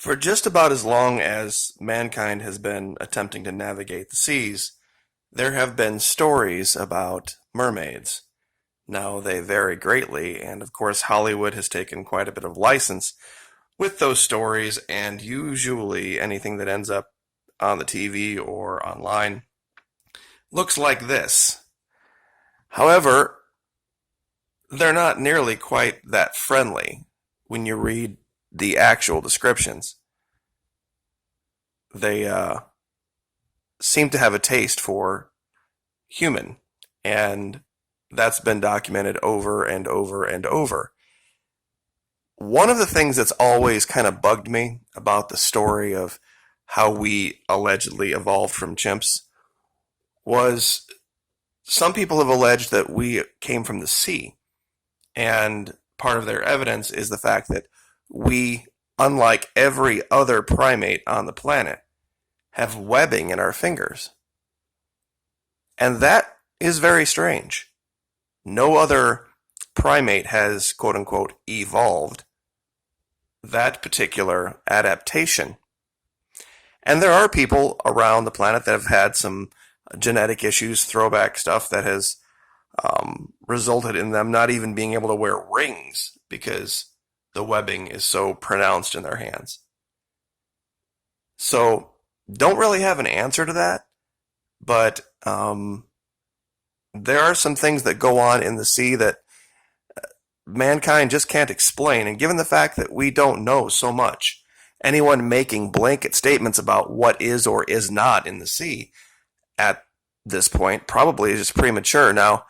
For just about as long as mankind has been attempting to navigate the seas, there have been stories about mermaids. Now, they vary greatly, and of course, Hollywood has taken quite a bit of license with those stories, and usually anything that ends up on the TV or online looks like this. However, they're not nearly quite that friendly when you read the actual descriptions. They seem to have a taste for human, and that's been documented over and over and over. One of the things that's always kind of bugged me about the story of how we allegedly evolved from chimps was some people have alleged that we came from the sea, and part of their evidence is the fact that we, unlike every other primate on the planet, have webbing in our fingers. And that is very strange. No other primate has, quote unquote, evolved that particular adaptation. And there are people around the planet that have had some genetic issues, throwback stuff that has resulted in them not even being able to wear rings because the webbing is so pronounced in their hands. So, don't really have an answer to that, but there are some things that go on in the sea that mankind just can't explain. And given the fact that we don't know so much, anyone making blanket statements about what is or is not in the sea at this point probably is just premature. Now,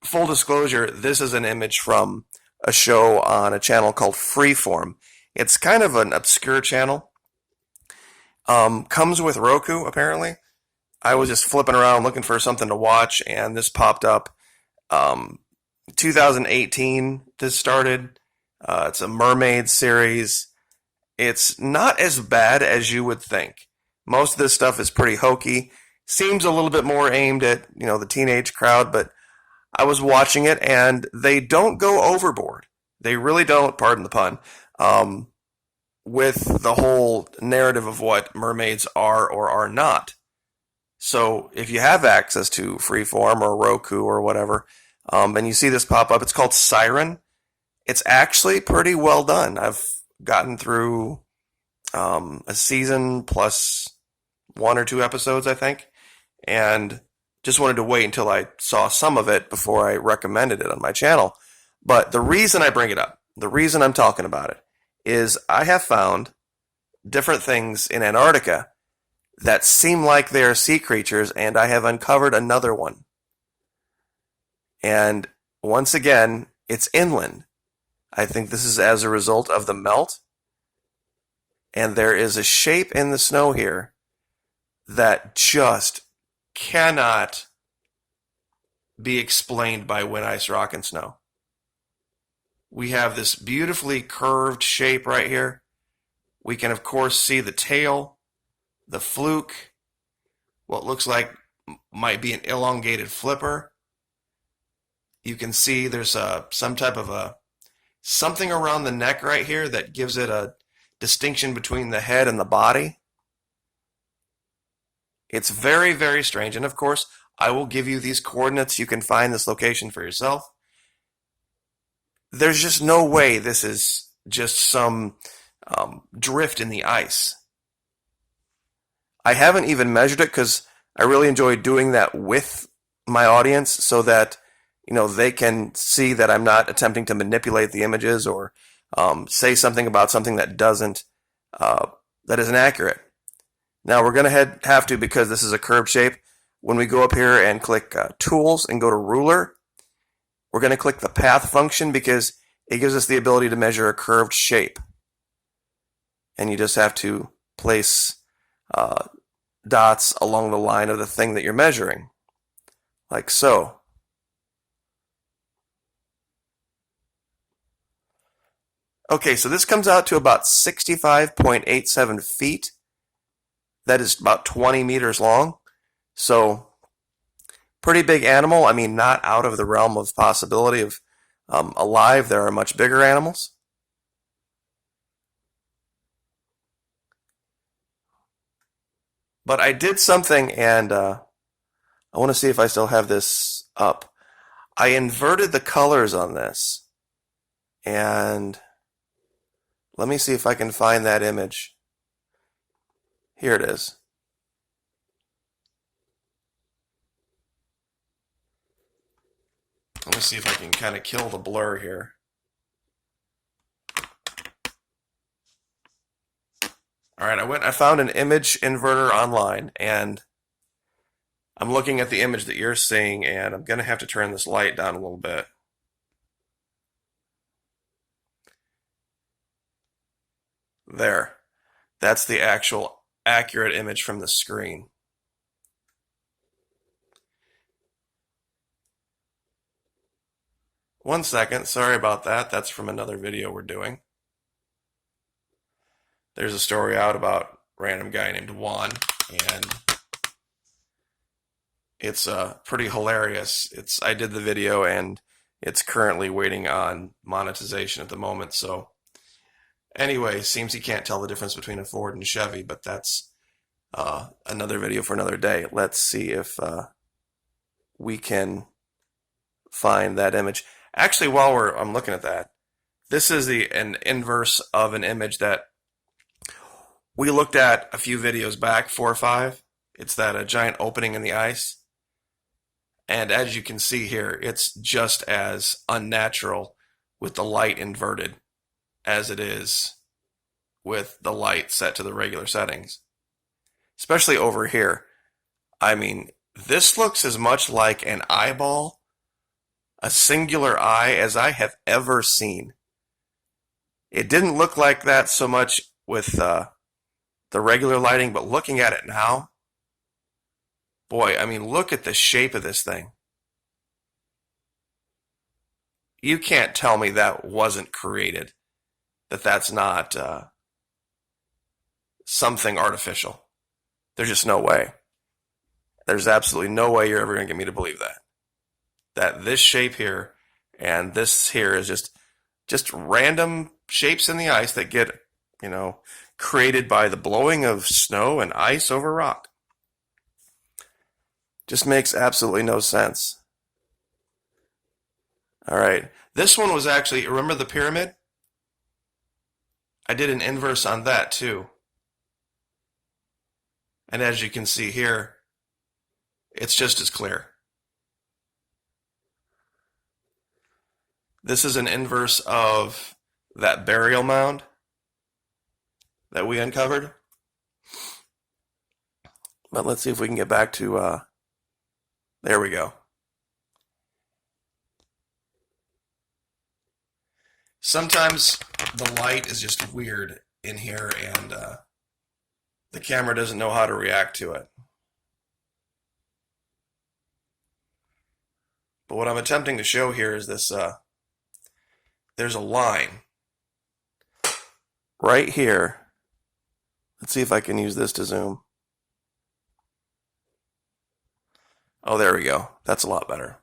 full disclosure, this is an image from a show on a channel called Freeform. It's kind of an obscure channel. Comes with Roku, apparently. I was just flipping around looking for something to watch, and this popped up. 2018, this started. It's a mermaid series. It's not as bad as you would think. Most of this stuff is pretty hokey. Seems a little bit more aimed at, the teenage crowd, but I was watching it, and they don't go overboard. They really don't, pardon the pun, with the whole narrative of what mermaids are or are not. So if you have access to Freeform or Roku or whatever, and you see this pop up, it's called Siren. It's actually pretty well done. I've gotten through a season plus one or two episodes, I think, and just wanted to wait until I saw some of it before I recommended it on my channel. But the reason I bring it up, the reason I'm talking about it, is I have found different things in Antarctica that seem like they are sea creatures, and I have uncovered another one. And once again, it's inland. I think this is as a result of the melt. And there is a shape in the snow here that just cannot be explained by wind, ice, rock, and snow. We have this beautifully curved shape right here. We can, of course, see the tail, the fluke, what looks like might be an elongated flipper. You can see there's some type of something around the neck right here that gives it a distinction between the head and the body. It's very, very strange. And of course, I will give you these coordinates. You can find this location for yourself. There's just no way this is just some drift in the ice. I haven't even measured it because I really enjoy doing that with my audience so that they can see that I'm not attempting to manipulate the images or say something about something that isn't accurate. Now we're going to have to, because this is a curved shape, when we go up here and click Tools and go to Ruler, we're going to click the Path function because it gives us the ability to measure a curved shape. And you just have to place dots along the line of the thing that you're measuring, like so. Okay, so this comes out to about 65.87 feet. That is about 20 meters long. So, pretty big animal. I mean, not out of the realm of possibility of alive. There are much bigger animals. But I did something, and I want to see if I still have this up. I inverted the colors on this, and let me see if I can find that image. Here it is. Let me see if I can kind of kill the blur here. All right, I found an image inverter online, and I'm looking at the image that you're seeing, and I'm going to have to turn this light down a little bit. There. That's the actual accurate image from the screen. One second, sorry about that. That's from another video we're doing. There's a story out about a random guy named Juan, and it's pretty hilarious. I did the video, and it's currently waiting on monetization at the moment. So anyway, seems he can't tell the difference between a Ford and a Chevy, but that's another video for another day. Let's see if we can find that image. Actually, while I'm looking at that, this is an inverse of an image that we looked at a few videos back, 4 or 5. It's that a giant opening in the ice. And as you can see here, it's just as unnatural with the light inverted as it is with the light set to the regular settings. Especially over here. I mean, this looks as much like an eyeball, a singular eye, as I have ever seen. It didn't look like that so much with the regular lighting, but looking at it now, boy, I mean, look at the shape of this thing. You can't tell me that wasn't created, that's not something artificial. There's just no way. There's absolutely no way you're ever going to get me to believe that. That this shape here and this here is just random shapes in the ice that get, created by the blowing of snow and ice over rock. Just makes absolutely no sense. All right. This one was actually, remember the pyramid? I did an inverse on that too. And as you can see here, it's just as clear. This is an inverse of that burial mound that we uncovered. But let's see if we can get back to, there we go. Sometimes the light is just weird in here, and the camera doesn't know how to react to it. But what I'm attempting to show here is this, there's a line right here. Let's see if I can use this to zoom. Oh, there we go. That's a lot better.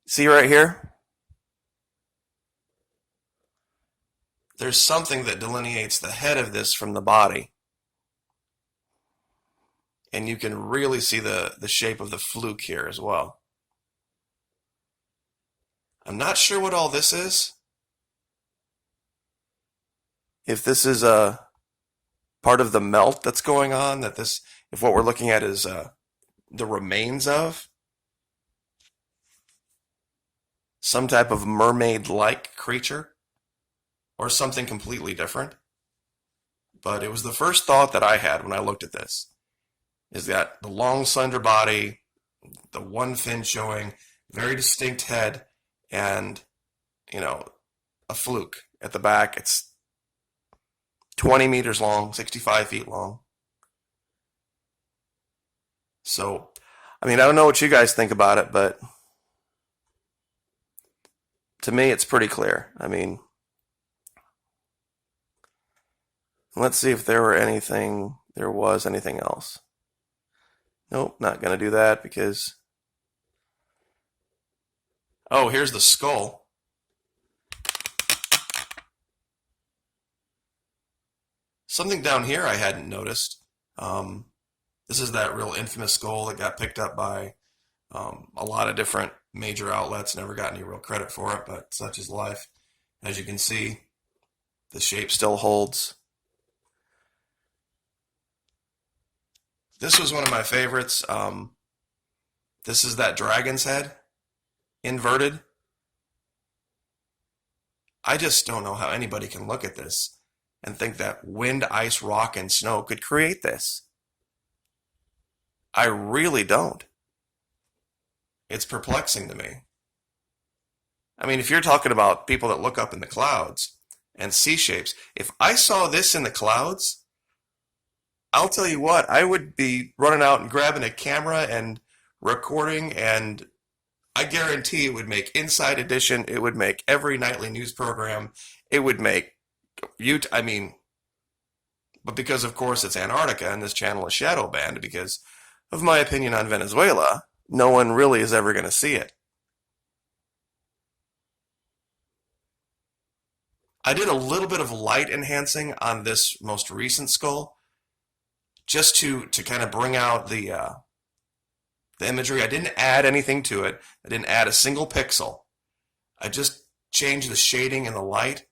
See right here? There's something that delineates the head of this from the body. And you can really see the shape of the fluke here as well. I'm not sure what all this is. If this is a part of the melt that's going on, if what we're looking at is the remains of some type of mermaid-like creature or something completely different. But it was the first thought that I had when I looked at this, is that the long, slender body, the one fin showing, very distinct head, and, a fluke at the back. It's 20 meters long, 65 feet long. So, I don't know what you guys think about it, but to me, it's pretty clear. Let's see if there was anything else. Nope, not going to do that because... Oh, here's the skull. Something down here I hadn't noticed. This is that real infamous skull that got picked up by a lot of different major outlets. Never got any real credit for it, but such is life. As you can see, the shape still holds. This was one of my favorites. This is that dragon's head, inverted. I just don't know how anybody can look at this and think that wind, ice, rock, and snow could create this. I really don't. It's perplexing to me. I mean, if you're talking about people that look up in the clouds and see shapes, if I saw this in the clouds, I'll tell you what, I would be running out and grabbing a camera and recording, and I guarantee it would make Inside Edition, it would make every nightly news program, it would make I mean, but because of course it's Antarctica and this channel is shadow banned because of my opinion on Venezuela, no one really is ever going to see it. I did a little bit of light enhancing on this most recent skull just to kind of bring out the imagery. I didn't add anything to it. I didn't add a single pixel. I just changed the shading and the light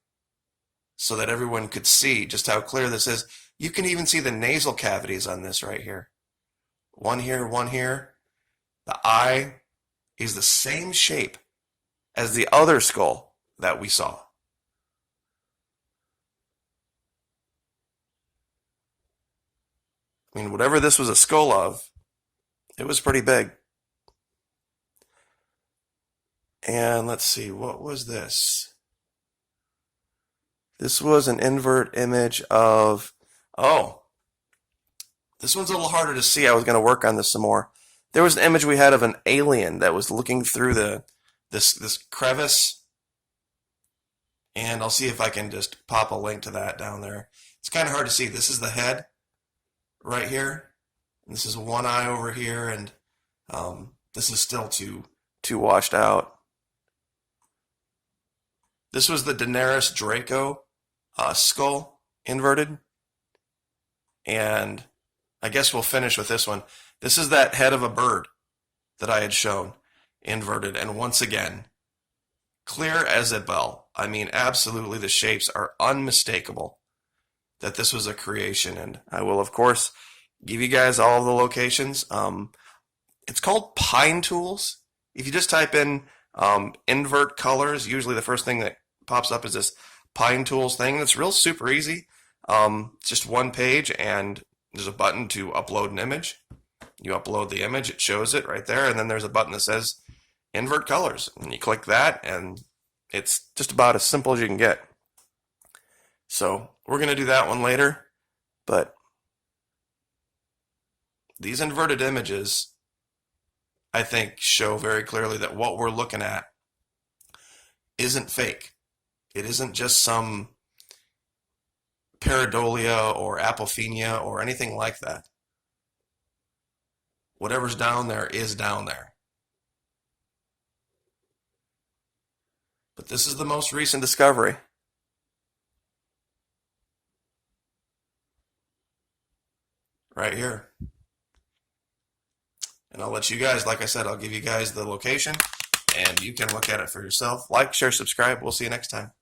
so that everyone could see just how clear this is. You can even see the nasal cavities on this right here. One here, one here. The eye is the same shape as the other skull that we saw. I mean, whatever this was a skull of, it was pretty big. And let's see, what was this? This was an invert image of, oh, this one's a little harder to see. I was going to work on this some more. There was an image we had of an alien that was looking through this crevice. And I'll see if I can just pop a link to that down there. It's kind of hard to see. This is the head right here. And this is one eye over here. And this is still too washed out. This was the Daenerys Draco skull inverted. And I guess we'll finish with this one. This is that head of a bird that I had shown inverted. And once again, clear as a bell. I mean, absolutely, the shapes are unmistakable that this was a creation. And I will, of course, give you guys all the locations. It's called Pine Tools. If you just type in invert colors, usually the first thing that pops up is this Pine Tools thing. It's real super easy. It's just one page, and there's a button to upload an image. You upload the image, it shows it right there, and then there's a button that says invert colors. And you click that, and it's just about as simple as you can get. So we're going to do that one later, but these inverted images, I think, show very clearly that what we're looking at isn't fake. It isn't just some pareidolia or apophenia or anything like that. Whatever's down there is down there. But this is the most recent discovery. Right here. And I'll let you guys, like I said, I'll give you guys the location and you can look at it for yourself. Like, share, subscribe. We'll see you next time.